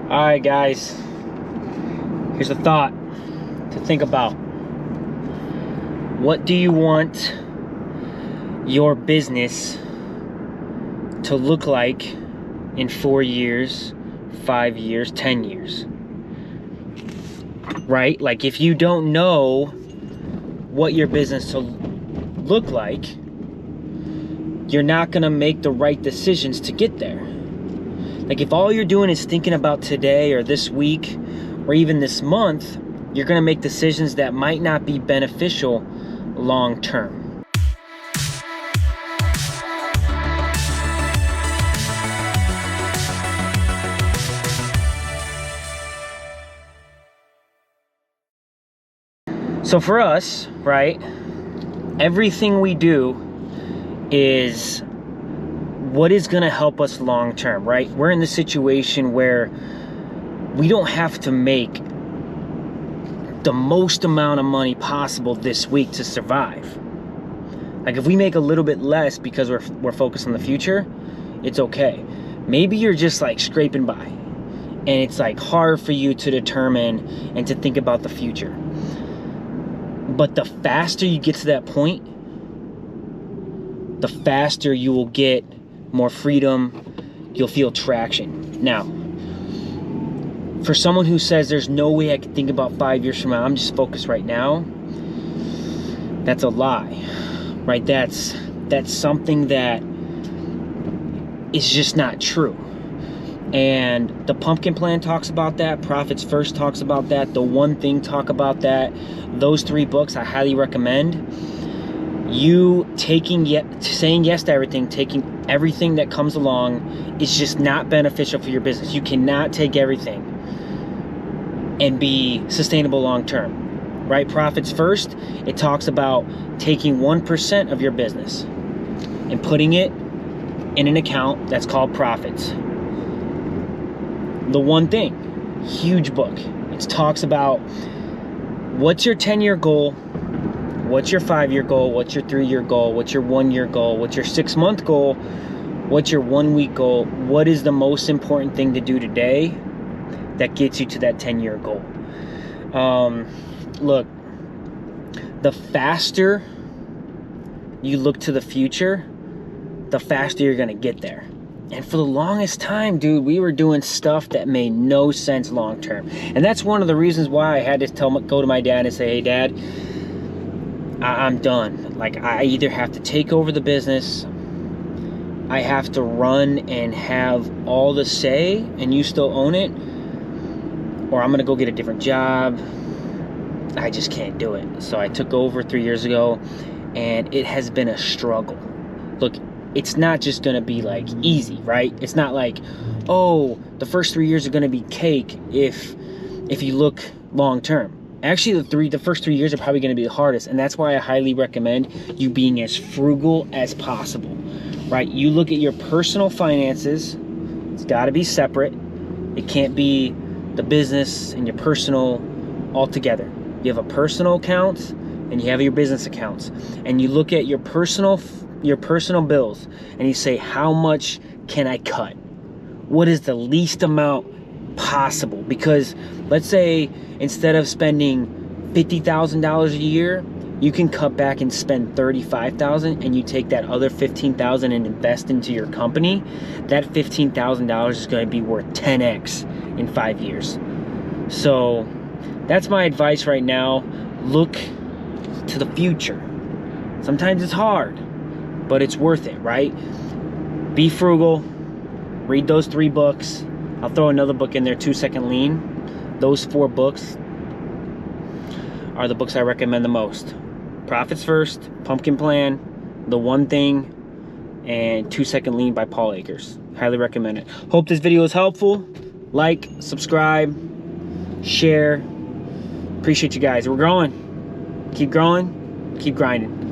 All right, guys, here's a thought to think about. What do you want your business to look like in 4 years, 5 years, 10 years? Right? Like, if you don't know what your business to look like, you're not gonna make the right decisions to get there. Like, if all you're doing is thinking about today or this week or even this month, you're gonna make decisions that might not be beneficial long term. So for us, right, everything we do is what is going to help us long term, right? We're in the situation where we don't have to make the most amount of money possible this week to survive. Like, if we make a little bit less because we're focused on the future, it's okay. Maybe you're just like scraping by and it's like hard for you to determine and to think about the future. But the faster you get to that point, the faster you will get more freedom, you'll feel traction. Now, for someone who says there's no way I can think about 5 years from now, I'm just focused right now, that's a lie, right? That's something that is just not true. And the Pumpkin Plan talks about that, Profits First talks about that, The One Thing talk about that. Those 3 books I highly recommend. You saying yes to everything, taking everything that comes along is just not beneficial for your business. You cannot take everything and be sustainable long term, right? Profits First, it talks about taking 1% of your business and putting it in an account that's called profits. The One Thing, huge book. It talks about what's your 10-year goal, what's your 5-year goal, what's your 3-year goal, what's your 1-year goal, what's your 6-month goal, what's your 1-week goal, what is the most important thing to do today that gets you to that 10-year goal. Look, the faster you look to the future, the faster you're gonna get there. And for the longest time, dude, we were doing stuff that made no sense long term. And that's one of the reasons why I had to go to my dad and say, hey, Dad, I'm done. Like, I either have to take over the business, I have to run and have all the say and you still own it, or I'm gonna go get a different job. I just can't do it. So I took over 3 years ago, and it has been a struggle. Look, it's not just gonna be like easy, right? It's not like, oh, the first 3 years are gonna be cake if you look long term. Actually, the first 3 years are probably gonna be the hardest, and that's why I highly recommend you being as frugal as possible, right? You look at your personal finances, it's gotta be separate. It can't be the business and your personal all together. You have a personal account and you have your business accounts, and you look at your personal bills and you say, how much can I cut? What is the least amount possible? Because let's say instead of spending $50,000 a year, you can cut back and spend $35,000, and you take that other $15,000 and invest into your company. That $15,000 is going to be worth 10x in 5 years. So that's my advice right now. Look to the future. Sometimes it's hard, but it's worth it, right? Be frugal. Read those 3 books. I'll throw another book in there, 2 Second Lean. Those 4 books are the books I recommend the most. Profits First, Pumpkin Plan, The One Thing, and 2 Second Lean by Paul Akers. Highly recommend it. Hope this video was helpful. Like, subscribe, share. Appreciate you guys. We're growing. Keep growing. Keep grinding.